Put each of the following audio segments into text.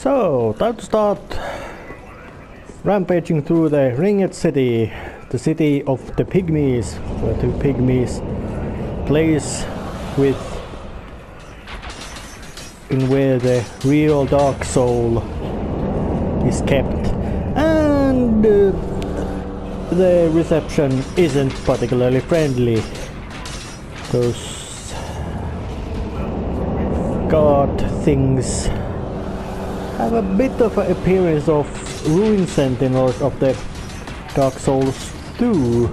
So, time to start rampaging through the Ringed City, the city of the pygmies, where the pygmies place with in where the real Dark Soul is kept, and the reception isn't particularly friendly. Those guard things have a bit of an appearance of ruin sentinels of the Dark Souls 2.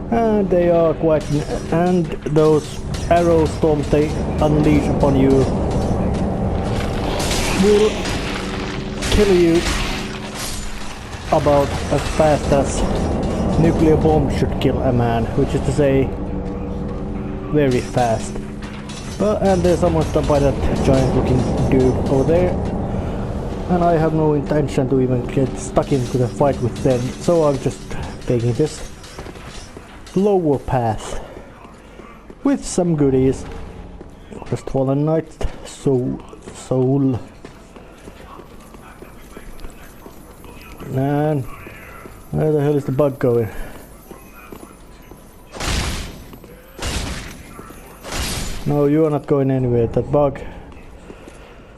And they are quite, and those arrow storms they unleash upon you will kill you about as fast as nuclear bomb should kill a man, which is to say, very fast. But and there's someone stuck by that giant looking dude over there, and I have no intention to even get stuck into the fight with them, so I'm just taking this lower path with some goodies. Crestfallen Knight soul. Man, where the hell is the bug going? No, you are not going anywhere, that bug.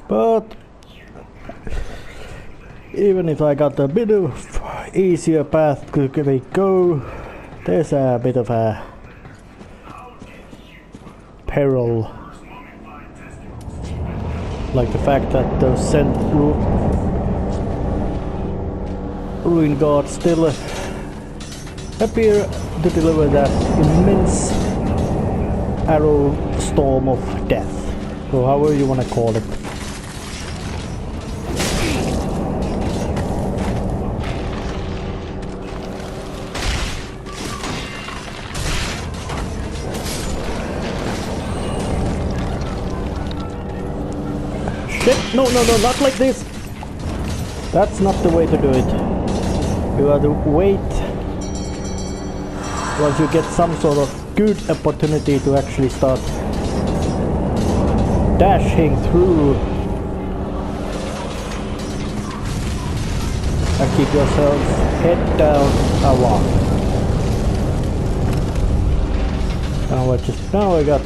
But even if I got a bit of easier path to go, there's a bit of a peril. Like the fact that those ruin guards still appear to deliver that immense arrow storm of death, or however you want to call it. Shit, no, not like this. That's not the way to do it. You have to wait once you get some sort of good opportunity to actually start dashing through and keep yourself head down a lot. Now I got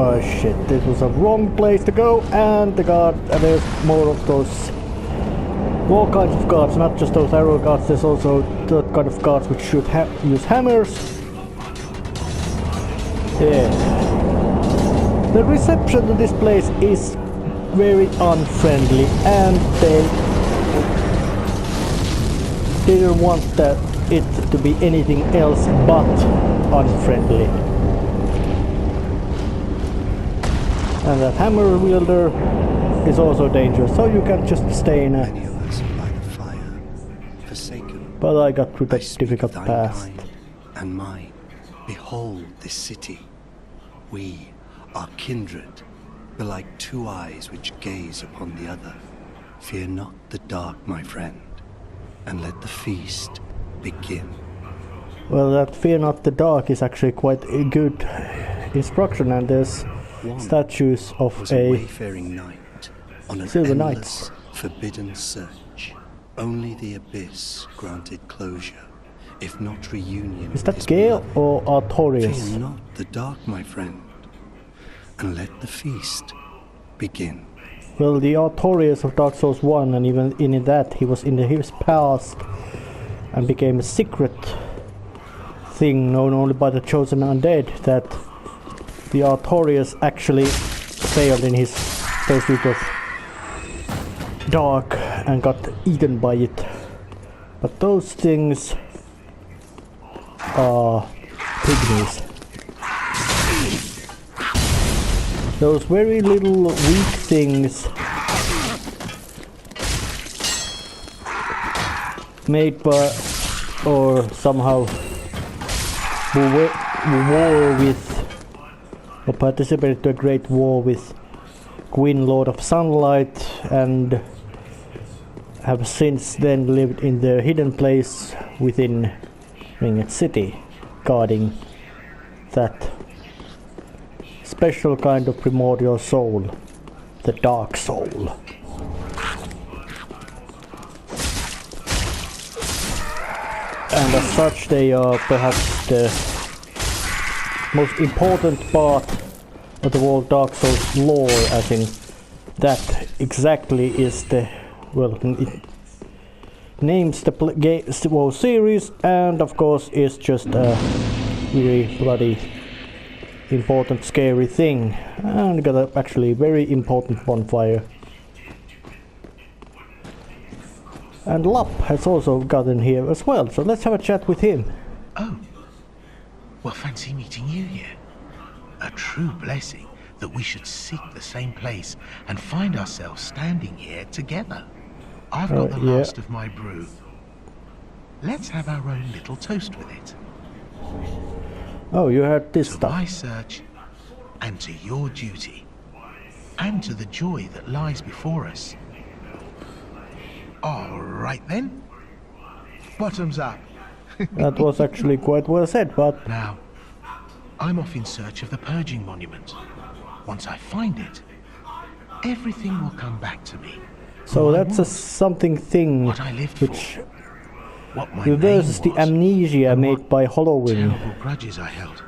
oh shit, this was a wrong place to go, and there's more of those, all kinds of guards, not just those arrow guards, there's also the kind of guards which should use hammers. Yeah. The reception to this place is very unfriendly, and they didn't want it to be anything else but unfriendly. And that hammer wielder is also dangerous, so you can just stay in a... But I got through that difficult path. And mine, behold this city. We are kindred, but like two eyes which gaze upon the other. Fear not the dark, my friend, and let the feast begin. Well, that fear not the dark is actually quite a good instruction, and there's statues of a wayfaring knight on an silver endless, knight. Forbidden search. Only the abyss granted closure, if not reunion. Is that Gale or Artorias? Fear not the dark, my friend, and let the feast begin. Well, the Artorias of Dark Souls 1, and even in that he was in his past and became a secret thing known only by the chosen undead, that the Artorias actually failed in his pursuit of dark and got eaten by it. But those things are pygmies. Those very little weak things made by, or somehow war with, or participated to a great war with Gwyn, Lord of Sunlight, and have since then lived in their hidden place within Ringed City, guarding that special kind of primordial soul, the dark soul. And as such they are perhaps the most important part of the whole Dark Souls lore, as in that exactly is the, well, it names the whole series, and of course is just a really bloody important scary thing, and got a actually very important bonfire. And Lap has also gotten here as well, so let's have a chat with him. Oh, well, fancy meeting you here. A true blessing that we should seek the same place and find ourselves standing here together. I've got the last of my brew. Let's have our own little toast with it. Oh, you heard this stuff. To my search, and to your duty, and to the joy that lies before us. All right then. Bottoms up. That was actually quite well said, but... Now, I'm off in search of the Purging Monument. Once I find it, everything will come back to me. So that's a something thing what I lived which for, what my reverses name the was, amnesia and made what by hollowing. terrible grudges I held.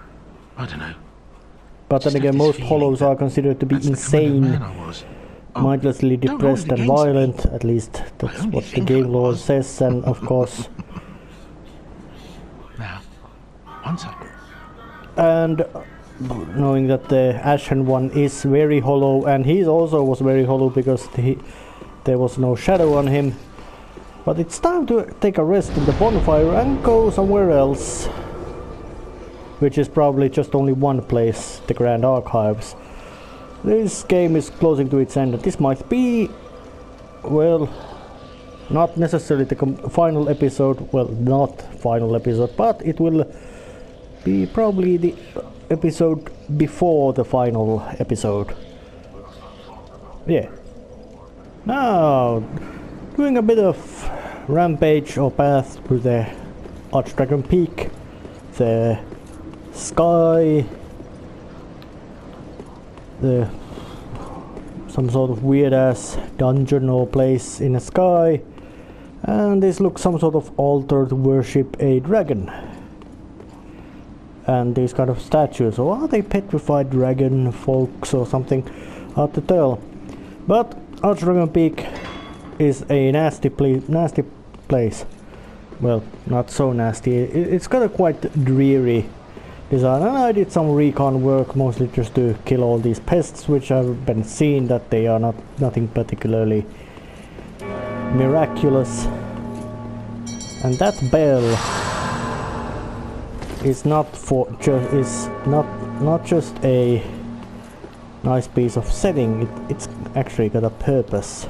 I don't know. But then Just again, have this most hollows feeling are considered to be that's the kind of insane, man I was. Oh, mindlessly don't hold depressed it and against me. violent, at least that's only what the think I game lore was. says, and of course... Now, once I... And knowing that the Ashen One is very hollow, and he also was very hollow because there was no shadow on him. But it's time to take a rest in the bonfire and go somewhere else. Which is probably just only one place, the Grand Archives. This game is closing to its end, and this might be, well, not necessarily the final episode, well, not final episode, but it will be probably the episode before the final episode. Yeah. Now, doing a bit of rampage or path through the Archdragon Peak, the sky, some sort of weird ass dungeon or place in the sky, and this looks some sort of altar to worship a dragon. And these kind of statues, or are they petrified dragon folks or something? Hard to tell. But Archdragon Peak is a nasty place. Well, not so nasty. It's got a quite dreary design, and I did some recon work, mostly just to kill all these pests, which I've been seeing that they are nothing particularly miraculous. And that bell is not just a nice piece of setting. It's actually got a purpose.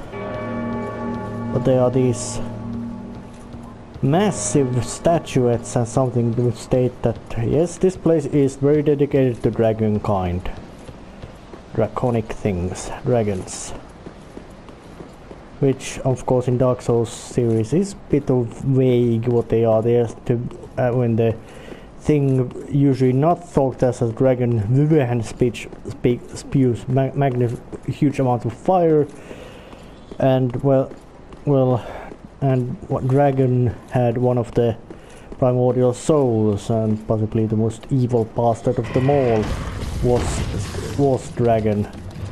But there are these massive statuettes and something to state that yes, this place is very dedicated to dragon kind, draconic things, dragons, which of course in Dark Souls series is a bit of vague what they are. There to when the thing usually not thought as a dragon and spews huge amount of fire, and and what dragon had one of the primordial souls, and possibly the most evil bastard of them all was dragon.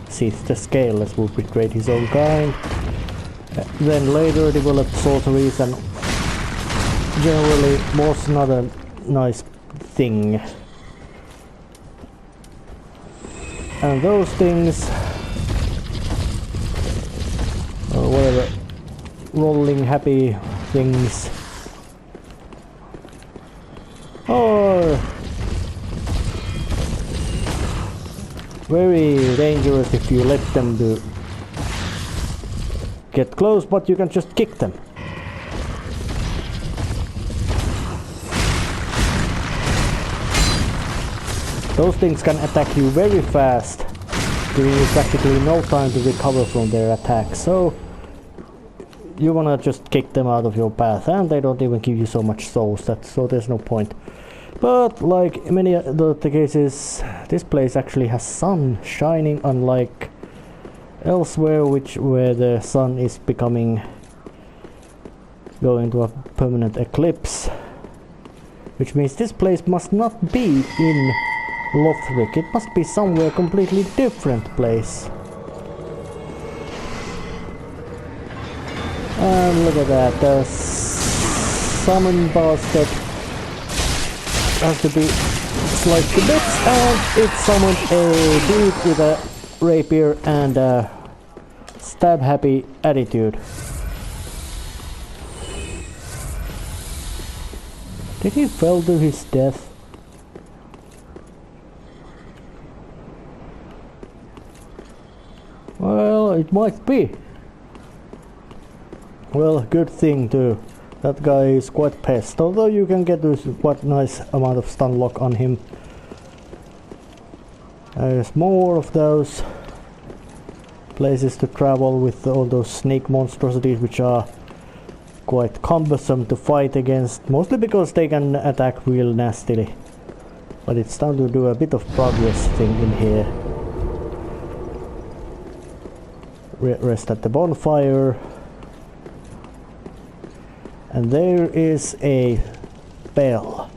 Sith the Scaleless would betray his own kind. Then later developed sorceries, and generally was not a nice thing. And those things, or whatever, rolling happy things, are very dangerous if you let them get close, but you can just kick them. Those things can attack you very fast, giving you practically no time to recover from their attacks. So you wanna just kick them out of your path, and they don't even give you so much souls, so there's no point. But like many other cases, this place actually has sun shining, unlike elsewhere, where the sun is going to a permanent eclipse. Which means this place must not be in Lothric, it must be somewhere completely different place. And look at that, the summon bastard has to be sliced to bits, and it summoned a dude with a rapier and a stab-happy attitude. Did he fall to his death? Well, it might be. Well, good thing too. That guy is quite pissed, although you can get a quite nice amount of stun lock on him. There's more of those places to travel with all those snake monstrosities, which are quite cumbersome to fight against, mostly because they can attack real nastily. But it's time to do a bit of progress thing in here. Rest at the bonfire. And there is a bell.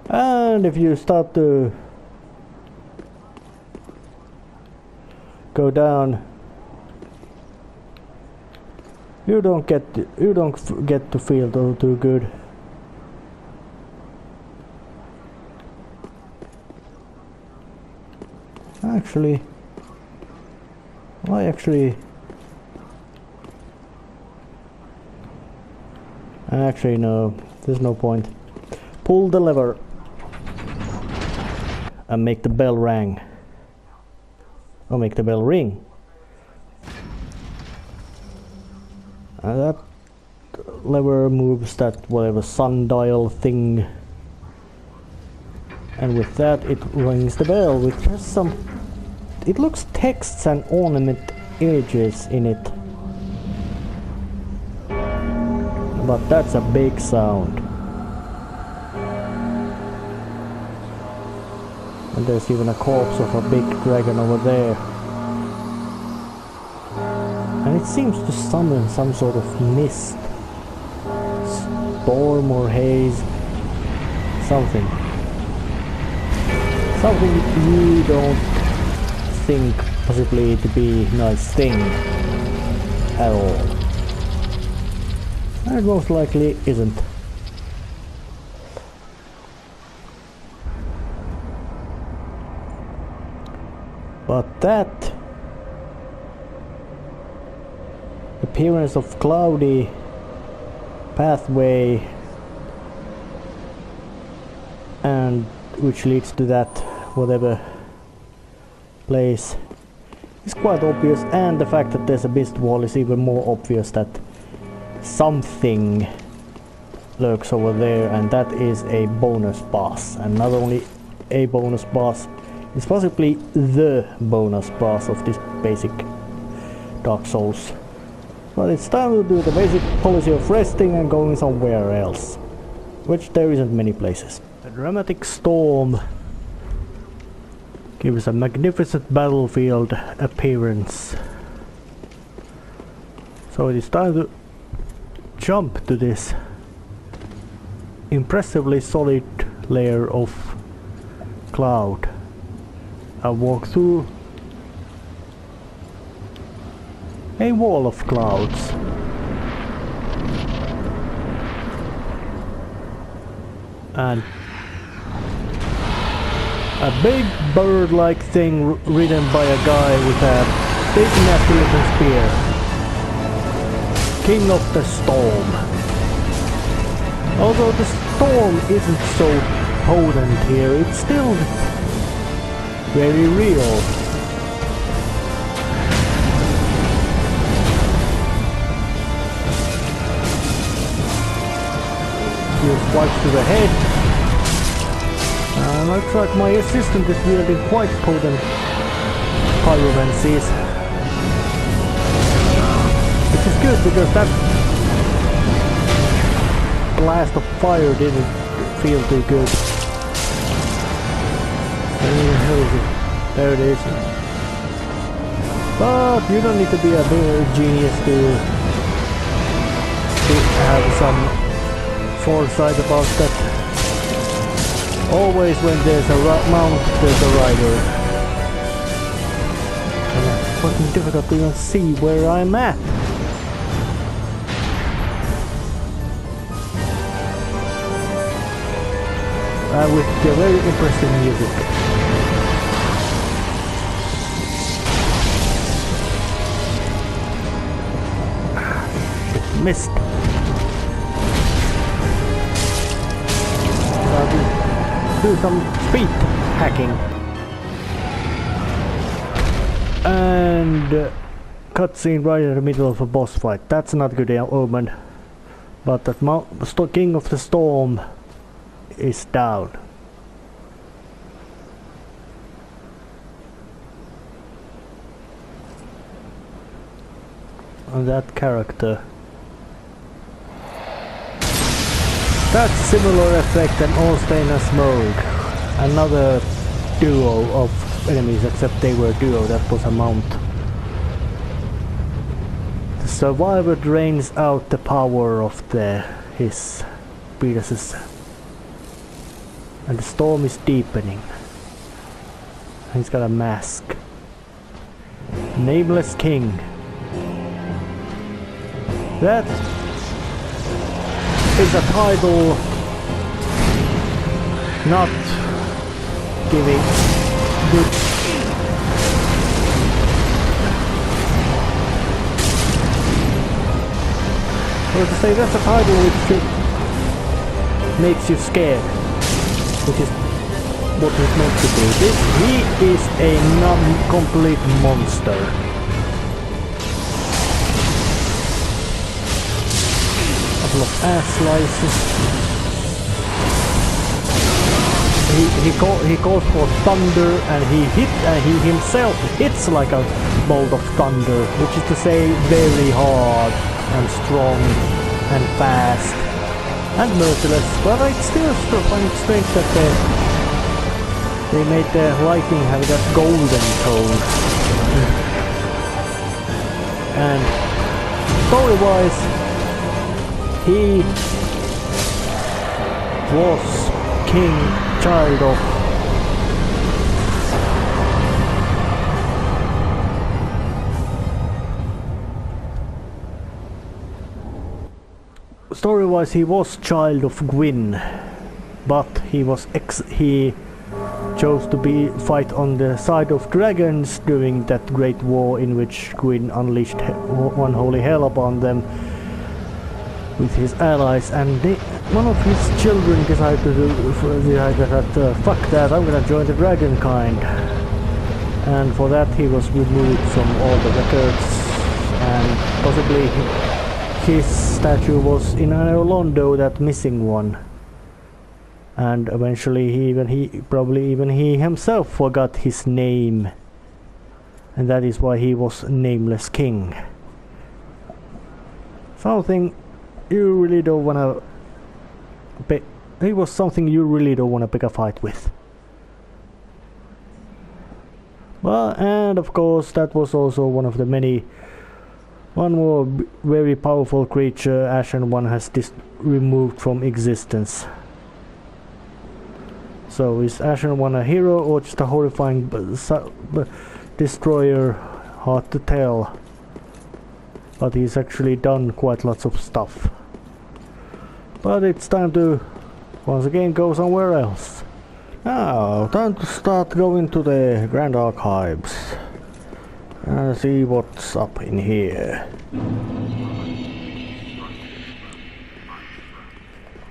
And if you start to go down, you don't get to feel too good. Actually, no, there's no point. Pull the lever and make the bell ring. Or make the bell ring. And that lever moves that whatever sundial thing. And with that it rings the bell, which has some... It looks texts and ornament images in it. But that's a big sound. And there's even a corpse of a big dragon over there. And it seems to summon some sort of mist. Storm or haze. Something. Something you don't think possibly to be a nice thing at all. And it most likely isn't. But that appearance of cloudy pathway, and which leads to that whatever place, is quite obvious, and the fact that there's a beast wall is even more obvious that something lurks over there, and that is a bonus boss. And not only a bonus boss, it's possibly the bonus boss of this basic Dark Souls. But it's time to do the basic policy of resting and going somewhere else, which there isn't many places. The dramatic storm gives a magnificent battlefield appearance. So it is time to jump to this impressively solid layer of cloud and walk through a wall of clouds. And a big bird-like thing ridden by a guy with a big nasty looking spear. King of the Storm. Although the storm isn't so potent here, it's still very real. Few swipes to the head. Looks like my assistant is wielding quite potent pyromancies. Which which is good because that blast of fire didn't feel too good. Where the hell is it? There it is. But you don't need to be a genius to have some foresight about that. Always when there's a mount, there's a rider. And it's fucking difficult to even see where I'm at. With the very impressive music. Missed. Do some speed hacking. And cutscene right in the middle of a boss fight. That's not good omen. But that King of the Storm is down. And that character. That's similar effect than Allstain and Smoke. Another duo of enemies, except they were a duo, that was a mount. The survivor drains out the power of his predecessor. And the storm is deepening. He's got a mask. Nameless King. That is a title not giving good. Or to say that's a title which makes you scared, which is what he's meant to do. He is a non-complete monster. Couple of ass slices. He calls for thunder, and he himself hits like a bolt of thunder, which is to say very hard and strong and fast and merciless. But I still find it strange that they made the lightning have that golden tone. And story-wise, he was child of story-wise, he was child of Gwyn, but he chose to fight on the side of dragons during that great war in which Gwyn unleashed one holy hell upon them with his allies, and one of his children decided that fuck that, I'm gonna join the dragon kind, and for that he was removed from all the records, and possibly his statue was in Orlando, that missing one, and eventually he himself forgot his name, and that is why he was Nameless King. Something you really don't wanna it was something you really don't wanna pick a fight with. Well, and of course that was also one of the one more very powerful creature Ashen One has removed from existence. So is Ashen One a hero or just a horrifying destroyer? Hard to tell. But he's actually done quite lots of stuff. But it's time to once again go somewhere else. Now, time to start going to the Grand Archives and see what's up in here.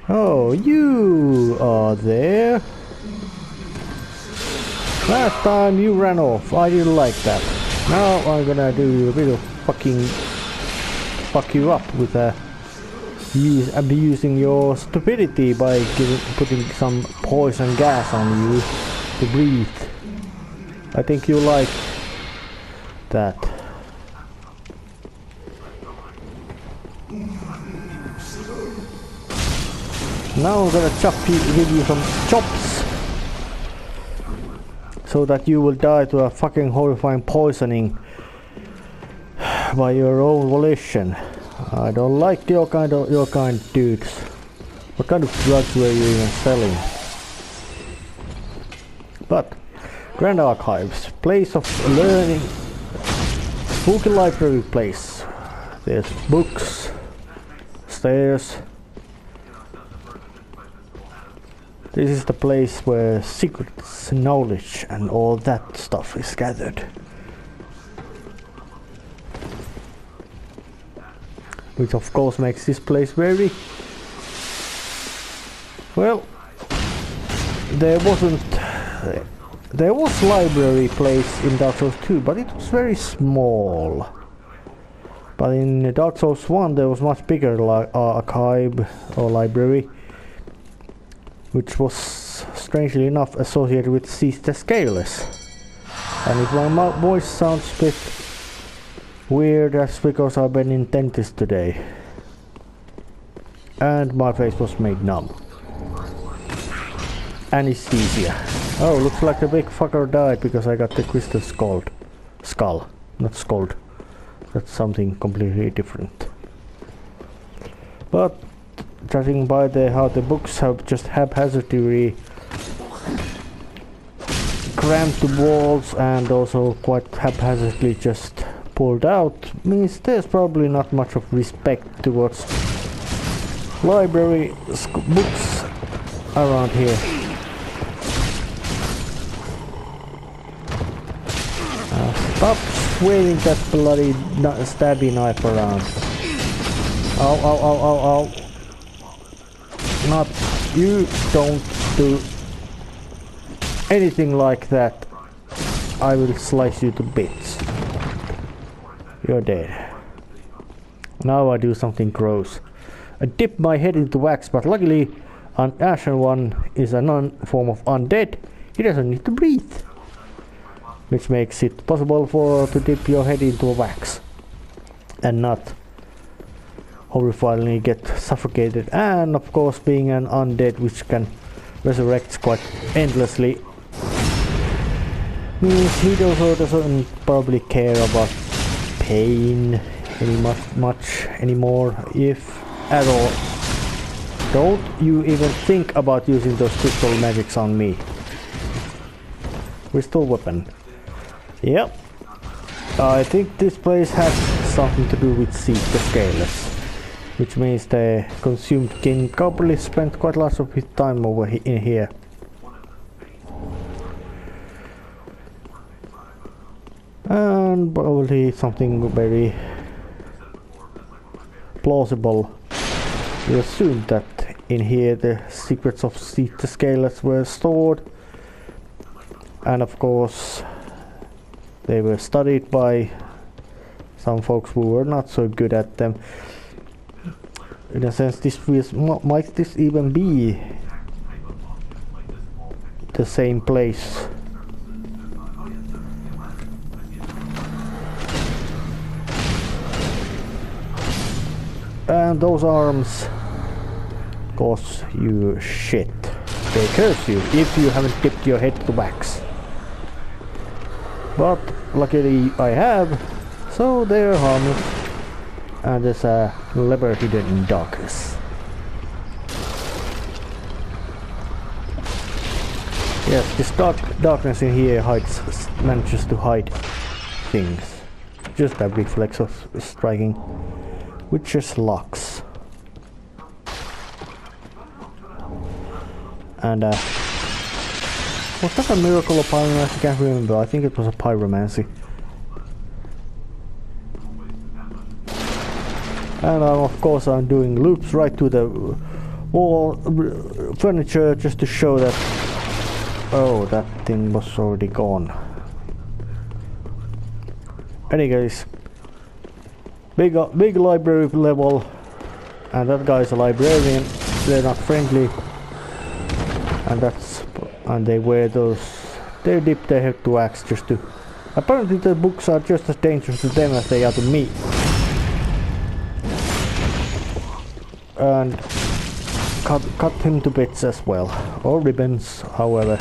Oh, you are there. Last time you ran off, I didn't like that. Now I'm gonna do a bit of fucking fuck you up with abusing your stupidity by putting some poison gas on you to breathe. I think you like that. Now I'm gonna give you some chops, so that you will die to a fucking horrifying poisoning by your own volition. I don't like your kind dudes. What kind of drugs were you even selling? But Grand Archives, place of learning, spooky library place. There's books, stairs. This is the place where secrets, knowledge and all that stuff is gathered. Which of course makes this place very... Well, there was library place in Dark Souls 2, but it was very small. But in Dark Souls 1 there was much bigger archive or library, which was strangely enough associated with the Scaleless. And if my voice sounds a bit weird, that's because I've been in dentist today. And my face was made numb. Anesthesia. Oh, looks like the big fucker died because I got the crystal skull. Not scald. That's something completely different. But judging by how the books have just haphazardly crammed the walls and also quite haphazardly just pulled out, means there's probably not much of respect towards library books around here. Stop waving that bloody stabby knife around. Ow, ow, ow, ow, ow. Not, you don't do anything like that. I will slice you to bits. You're dead. Now I do something gross. I dip my head into wax, but luckily an Ashen One is a non-form of undead. He doesn't need to breathe. Which makes it possible to dip your head into a wax. And not horrifyingly get suffocated. And of course being an undead which can resurrect quite endlessly, means he also doesn't probably care about pain much anymore, if at all. Don't you even think about using those crystal magics on me. Crystal weapon. Yep. I think this place has something to do with the Scaleless. Which means the consumed king probably spent quite lots of his time over in here. And probably something very plausible. We assume that in here the secrets of the Scaleless were stored. And of course they were studied by some folks who were not so good at them. In a sense, might this even be the same place? And those arms cause you shit. They curse you if you haven't dipped your head to wax. But luckily I have, so they're harmless. And there's a lever hidden in darkness. Yes, this darkness in here manages to hide things. Just a reflex of striking, which just locks. And was that a miracle of pyromancy? I can't remember. I think it was a pyromancy. And of course I'm doing loops right to the wall furniture just to show that, oh, that thing was already gone. Anyways, big library level, and that guy's a librarian. They're not friendly, and they wear those. They dip their head to wax just to. Apparently the books are just as dangerous to them as they are to me. And cut him to bits as well, or ribbons, however.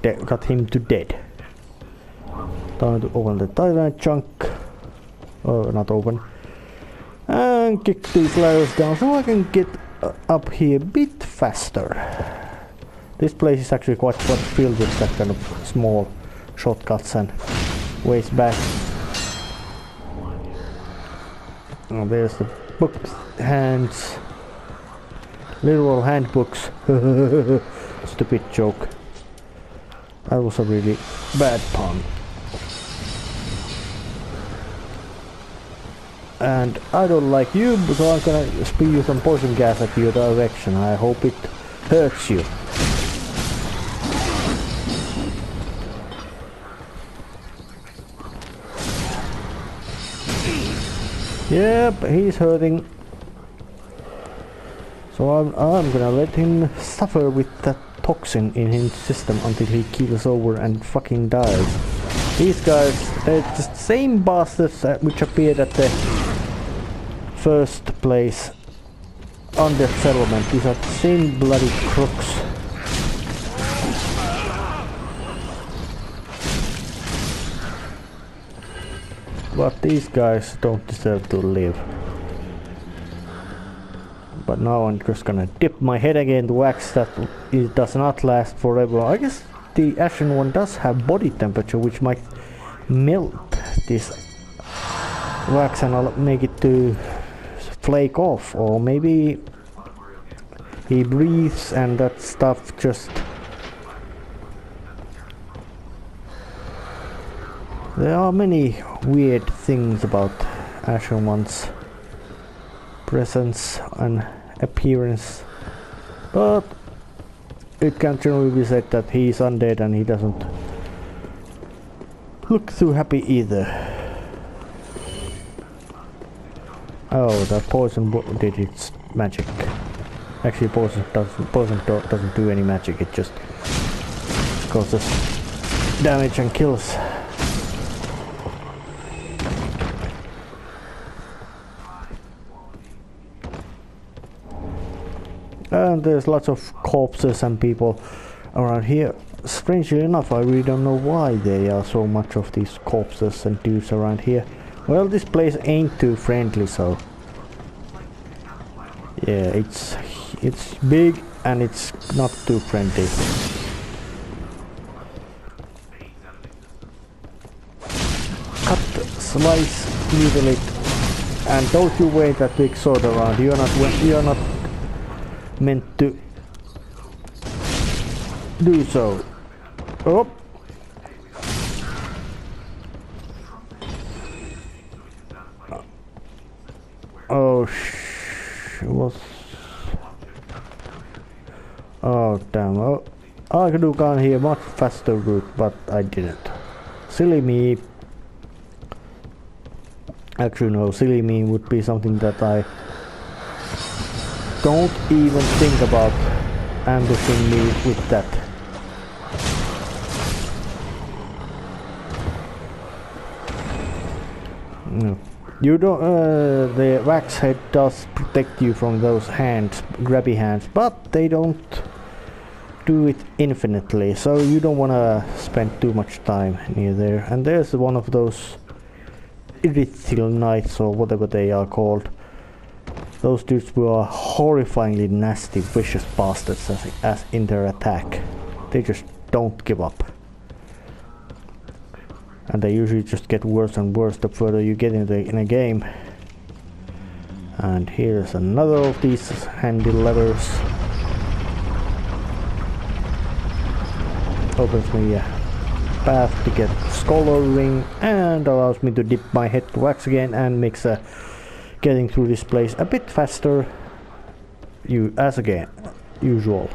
Cut him to dead. Time to open the Titan chunk. Oh, not open. And kick these ladders down so I can get up here a bit faster. This place is actually quite filled with that kind of small shortcuts and ways back. Oh, there's the books, hands. Literal handbooks. Stupid joke. That was a really bad pun. And I don't like you, so I'm gonna spew some poison gas at your direction. I hope it hurts you. Yep, he's hurting. So I'm gonna let him suffer with that toxin in his system until he keels over and fucking dies. These guys, they're the same bastards which appeared at the first place on the settlement. These are the same bloody crooks. But these guys don't deserve to live. But now I'm just gonna dip my head again to wax that it does not last forever. I guess the Ashen one does have body temperature, which might melt this wax and I'll make it to flake off, or maybe he breathes and that stuff just... There are many weird things about Ashen One's presence and appearance, but it can generally be said that he is undead and he doesn't look too happy either. Oh, that poison did its magic. Actually, poison doesn't do any magic. It just causes damage and kills. And there's lots of corpses and people around here. Strangely enough, I really don't know why there are so much of these corpses and dudes around here. Well, this place ain't too friendly, so... Yeah, it's big and it's not too friendly. Cut, slice, mutilate, and don't you wave that big sword around. You're not meant to do so. Oh. Oh damn. Oh, I could have gone here much faster route, but I didn't. Silly me. Actually no, silly me would be something that I don't even think about ambushing me with that. No. You don't, the wax head does protect you from those hands, grabby hands, but they don't do it infinitely, so you don't want to spend too much time near there. And there's one of those Irithil Knights, or whatever they are called. Those dudes were horrifyingly nasty, vicious bastards as in their attack. They just don't give up. And they usually just get worse and worse the further you get in a game. And here's another of these handy levers. Opens me a path to get Scholar Ring and allows me to dip my head to wax again and makes getting through this place a bit faster. Usual.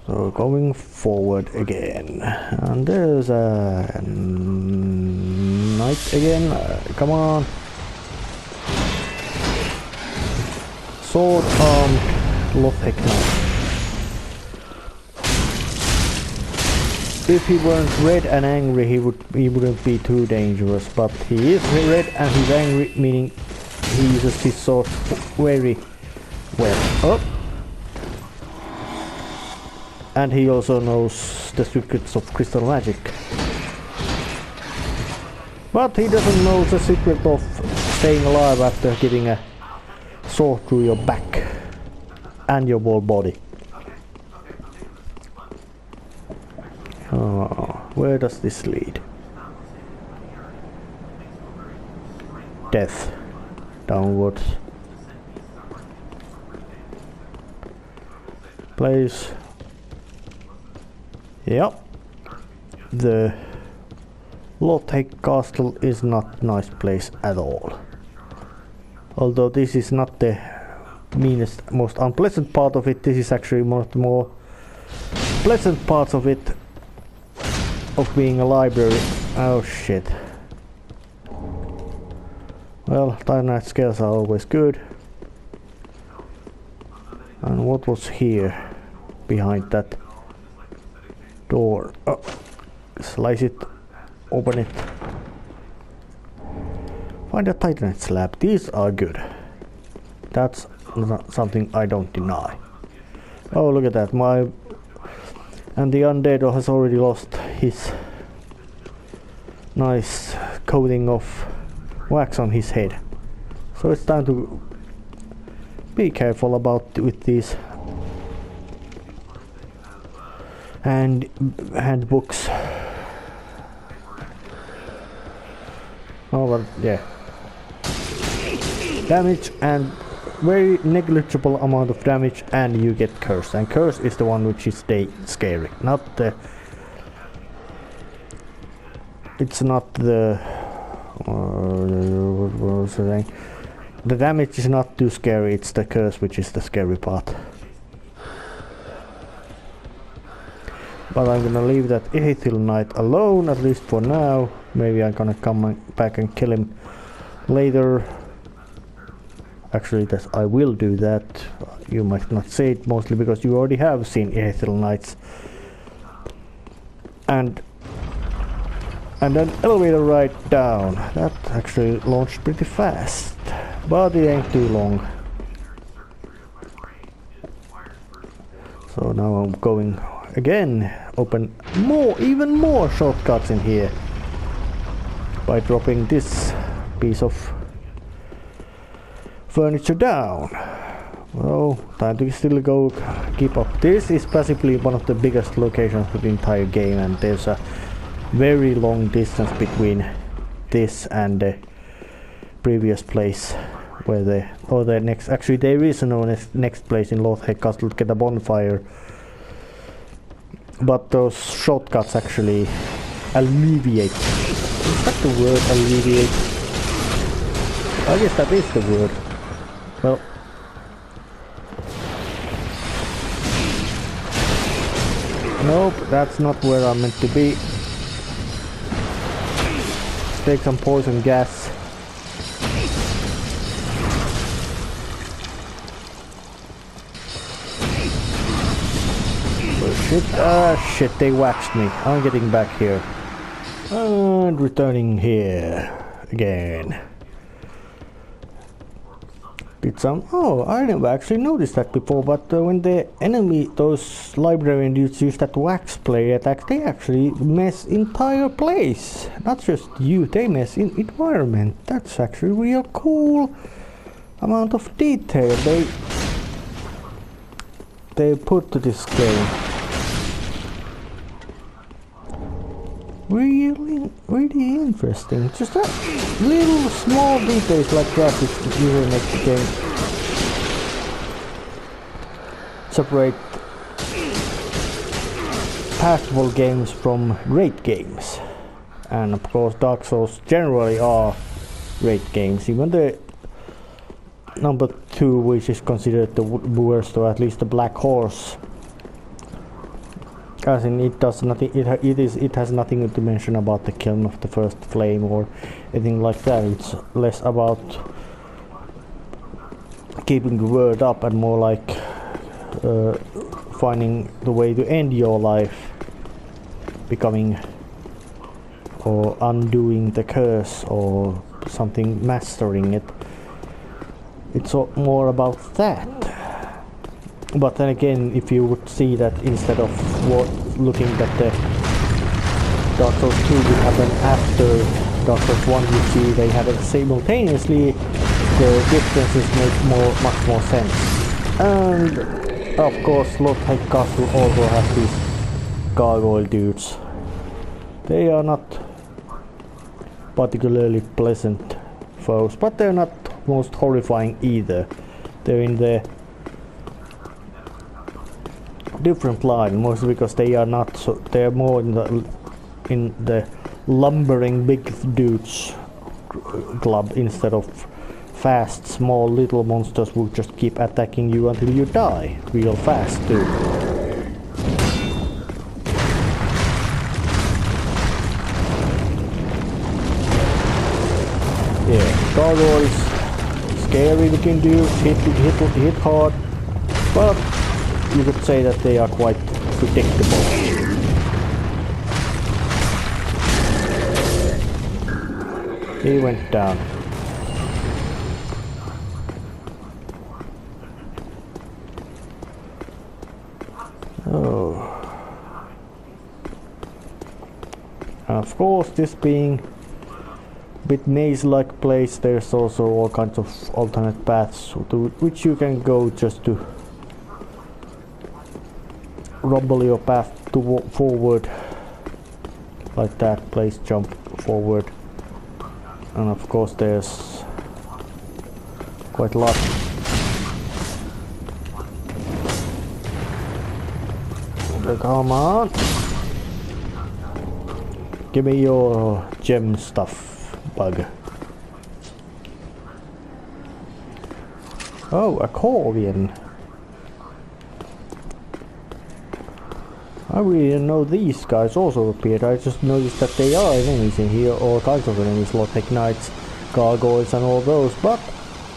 So going forward again, and there's a knight again. Come on, sword armed Lothek knight. if he weren't red and angry, he wouldn't be too dangerous. But he is red and he's angry, meaning he uses his sword very well. Oh. And he also knows the secrets of crystal magic. But he doesn't know the secret of staying alive after getting a sword through your back and your whole body. Oh, where does this lead? Death. Downwards. Place. Yep. The Lothhaig Castle is not a nice place at all. Although this is not the meanest, most unpleasant part of it, this is actually one of the more pleasant parts of it, of being a library. Oh shit. Well, Tyrant scales are always good. And what was here behind that door? Oh, slice it, open it. Find a Titanite slab. These are good. That's not something I don't deny. Oh, look at that. And the undead has already lost his nice coating of wax on his head. So it's time to be careful about with these handbooks. Oh, well, yeah. Damage and very negligible amount of damage, and you get curse. And curse is the one which is scary, not the. It's not the. What was I saying? The damage is not too scary. It's the curse which is the scary part. But I'm gonna leave that Aethil Knight alone, at least for now. Maybe I'm gonna come back and kill him later. Actually, I will do that. You might not say it, mostly because you already have seen Aethil Knights. And an elevator ride down. That actually launched pretty fast. But it ain't too long. So now I'm going again, open even more shortcuts in here by dropping this piece of furniture down. Well, time to still go keep up. This is possibly one of the biggest locations of the entire game, and there's a very long distance between this and the previous place where the next, actually there is no next place in Lothhaig Castle to get a bonfire. But those shortcuts actually alleviate. Is that the word, alleviate? I guess that is the word. Well. Nope, that's not where I'm meant to be. Let's take some poison gas. Shit, shit, they waxed me. I'm getting back here. And returning here again. Did some... Oh, I never actually noticed that before, but when the enemy, those librarian dudes use that wax play attack, they actually mess entire place. Not just you, they mess in environment. That's actually real cool amount of detail they put to this game. Really interesting. Just that little small details like that which usually make the game separate passable games from great games. And of course Dark Souls generally are great games. Even the number 2, which is considered the worst, or at least the Black Horse. As in, it does nothing. It has nothing to mention about the kiln of the first flame or anything like that. It's less about keeping the word up and more like finding the way to end your life becoming or undoing the curse or something mastering it. It's more about that. But then again, if you would see that instead of looking at the Dark Souls 2 would happen after Dark Souls 1, you see they happen simultaneously, the differences make much more sense. And of course, Lothric Castle also has these gargoyle dudes. They are not particularly pleasant foes, but they're not most horrifying either. They're in the different line, mostly because they are not so. They're more in the lumbering big dudes club instead of fast small little monsters who just keep attacking you until you die real fast too. Yeah, gargoyles, scary looking dudes, hit hard, but you could say that they are quite predictable. He went down. Oh. And of course, this being a bit maze-like place, there's also all kinds of alternate paths to which you can go just to rumble your path to forward, like that. Place jump forward, and of course there's quite a lot. Come on, give me your gem stuff, bug. Oh, a Corvian. I really didn't know these guys also appeared. I just noticed that they are enemies in here, all kinds of enemies, Lothric Knights, gargoyles and all those, but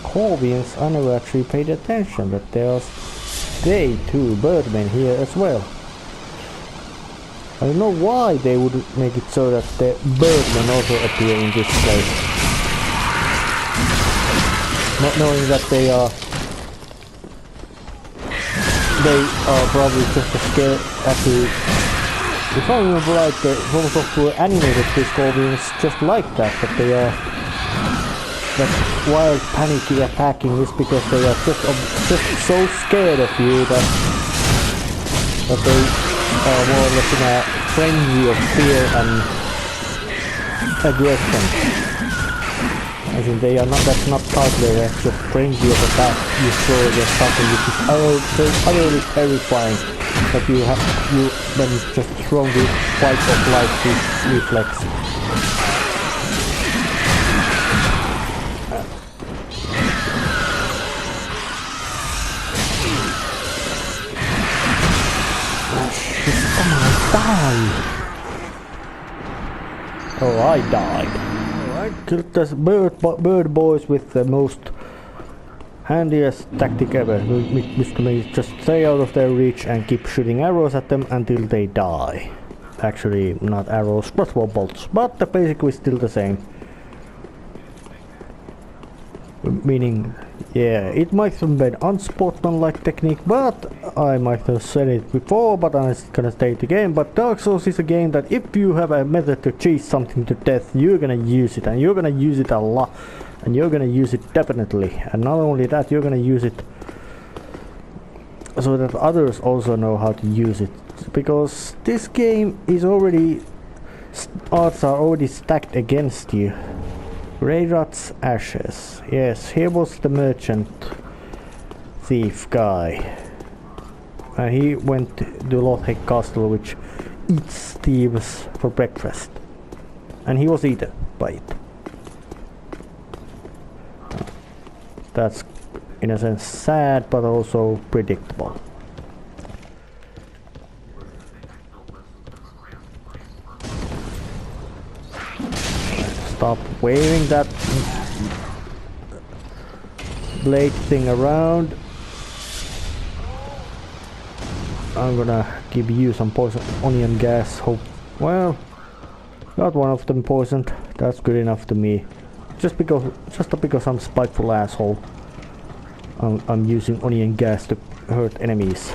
Corvians, I never actually paid attention that there's they too, birdmen here as well. I don't know why they would make it so that the birdmen also appear in this place. Not knowing that they are probably just as scared as to... If I remember right, the From Software animated this Corvians just like that they are... That wild panicky attacking is because they are just so scared of you that they are more or less in a frenzy of fear and aggression. I think they are not, that's not partly a just frenzy of attack you throw against something which is utterly terrifying, that you then just throw the fight or flight reflex. Die! Oh, I died. I killed this bird boys with the most handiest tactic ever, which to me is just stay out of their reach and keep shooting arrows at them until they die. Actually, not arrows, crossbow bolts, but the basic is still the same. Meaning, yeah, it might have been unsportsmanlike technique, but I might have said it before, but I'm gonna say it again. But Dark Souls is a game that if you have a method to cheat something to death, you're gonna use it, and you're gonna use it a lot, and you're gonna use it definitely. And not only that, you're gonna use it so that others also know how to use it, because this game is already, odds are already stacked against you. Greyrat's ashes. Yes, here was the merchant thief guy. And he went to Lothric Castle, which eats thieves for breakfast. And he was eaten by it. That's in a sense sad, but also predictable. Stop waving that blade thing around. I'm gonna give you some poison onion gas, hope Well, not one of them poisoned. That's good enough to me. Just because I'm spiteful asshole. I'm using onion gas to hurt enemies.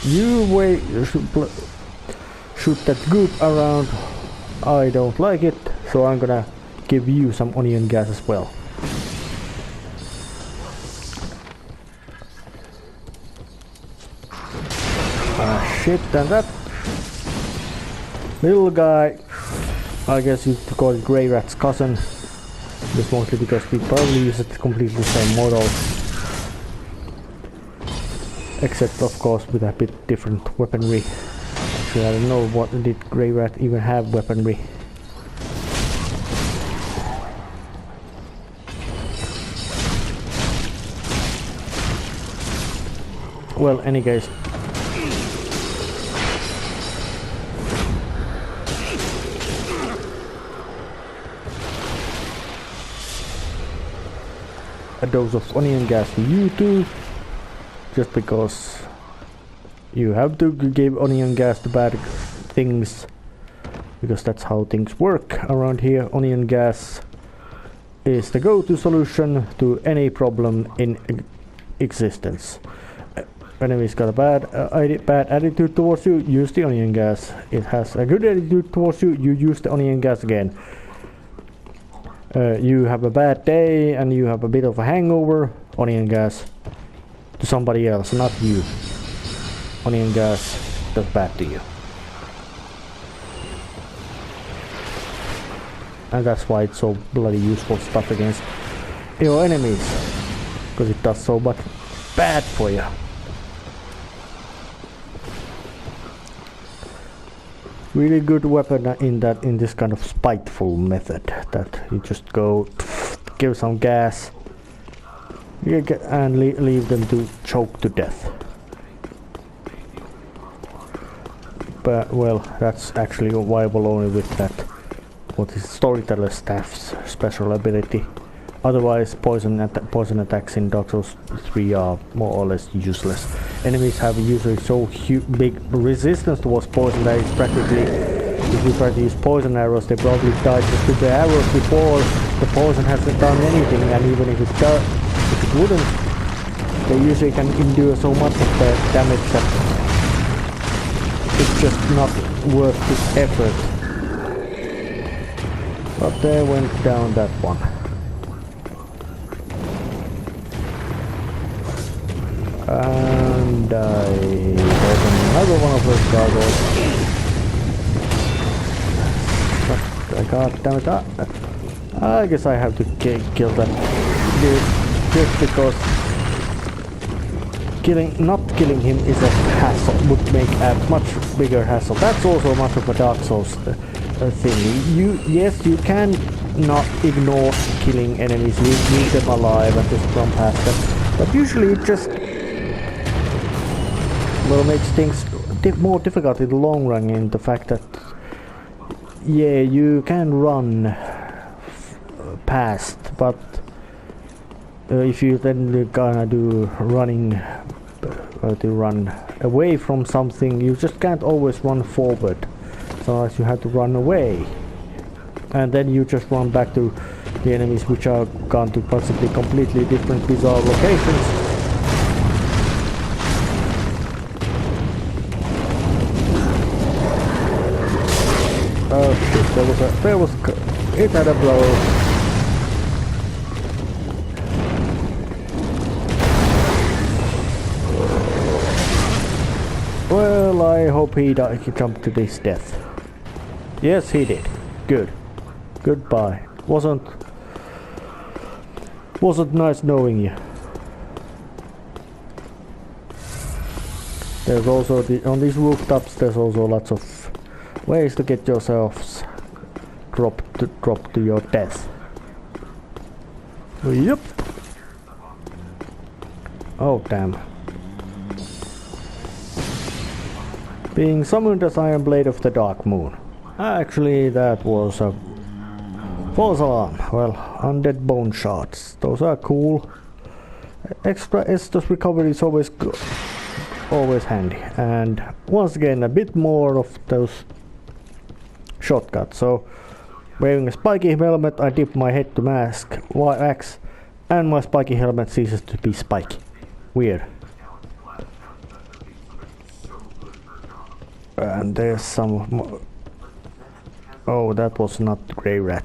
You shoot that goop around. I don't like it, so I'm gonna give you some onion gas as well. Shit, and that little guy, I guess you could call it Grey Rat's cousin, just mostly because we probably use it completely the same model, except of course with a bit different weaponry. Actually, I don't know what did Grey Rat even have weaponry. Well, any case. A dose of onion gas for you too, just because you have to give onion gas to bad things, because that's how things work around here. Onion gas is the go-to solution to any problem in existence. Enemy's got a bad attitude towards you, use the onion gas. It has a good attitude towards you, you use the onion gas again. You have a bad day and you have a bit of a hangover, onion gas to somebody else, not you. Onion gas does bad to you. And that's why it's so bloody useful stuff against your enemies, because it does so much bad for you. Really good weapon in this kind of spiteful method, that you just go give some gas and leave them to choke to death. But well, that's actually viable only with that, what is Storyteller Staff's special ability. Otherwise, poison attacks in Dark Souls 3 are more or less useless. Enemies have usually so big resistance towards poison that it's practically, if you try to use poison arrows, they probably die just with the arrows before the poison hasn't done anything, and even if it wouldn't, they usually can endure so much of the damage that it's just not worth the effort. But there went down that one. And there's another one of those gargoyles. God damn it! I guess I have to kill that dude just because not killing him is a hassle. Would make a much bigger hassle. That's also much of a Dark Souls thing. Yes, you can not ignore killing enemies. You leave them alive and just run past them. But usually it just makes things more difficult in the long run, in the fact that yeah, you can run past, but if you then gonna do running to run away from something, you just can't always run forward. Sometimes you have to run away, and then you just run back to the enemies, which are gone to possibly completely different bizarre locations. Oh shit, it had a blow. Well, I hope he jumped to his death. Yes, he did. Good. Goodbye. Wasn't nice knowing you. There's also on these rooftops. There's also lots of ways to get yourselves drop to your death. Yep. Oh damn. Being summoned as Iron Blade of the Dark Moon. Actually, that was a false alarm. Well, undead bone shards. Those are cool. Extra Estus recovery is always always handy. And once again, a bit more of those shortcuts. So, wearing a spiky helmet, I dip my head to mask X, and my spiky helmet ceases to be spiky. Weird. And there's some more. Oh, that was not Grey Rat.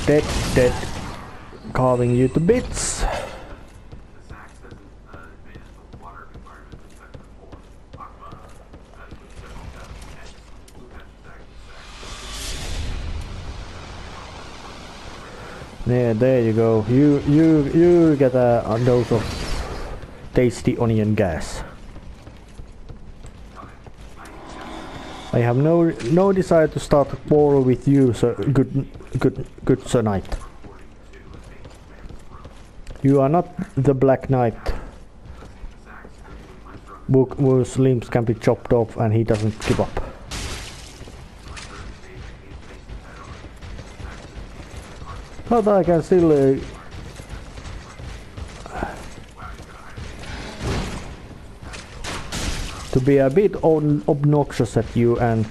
Dead, dead. Carving you to bits. Yeah, there you go. You get a dose of tasty onion gas. I have no desire to start a quarrel with you, so good Sir Knight. You are not the Black Knight whose limbs can be chopped off and he doesn't give up. But I can still to be a bit obnoxious at you and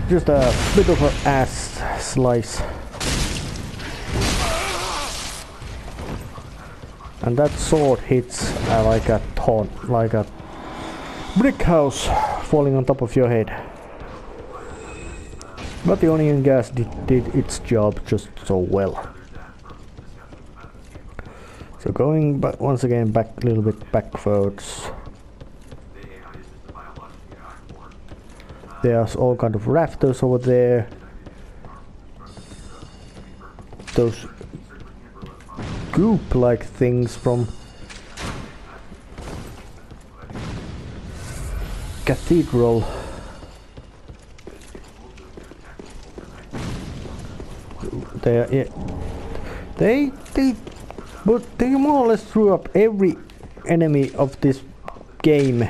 just a bit of an ass slice. And that sword hits like a brick house falling on top of your head. But the onion gas did its job just so well. So going back once again, back a little bit backwards. There's all kind of rafters over there. Those goop-like things from Cathedral. But they more or less threw up every enemy of this game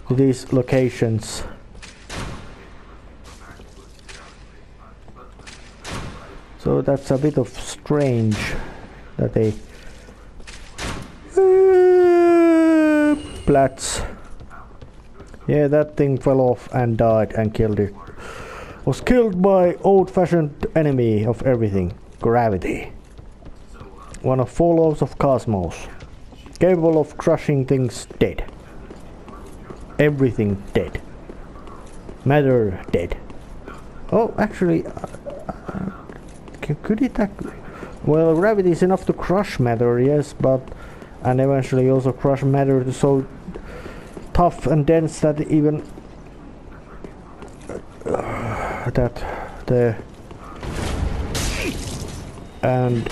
to these locations. So that's a bit of strange that they Plats. Yeah, that thing fell off and died and killed it. Was killed by old-fashioned enemy of everything, gravity. One of 4 laws of cosmos, capable of crushing things dead. Everything dead. Matter dead. Oh, actually, could it well, gravity is enough to crush matter, yes, but and eventually also crush matter to so tough and dense that even that the and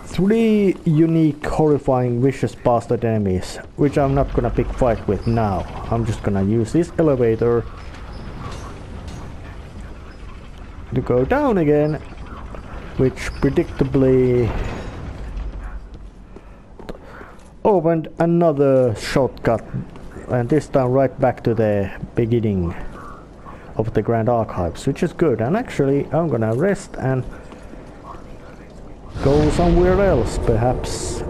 3 unique, horrifying, vicious bastard enemies, which I'm not gonna pick fight with now. I'm just gonna use this elevator to go down again, which predictably opened another shortcut, and this time right back to the beginning of the Grand Archives, which is good. And actually I'm gonna rest and go somewhere else, perhaps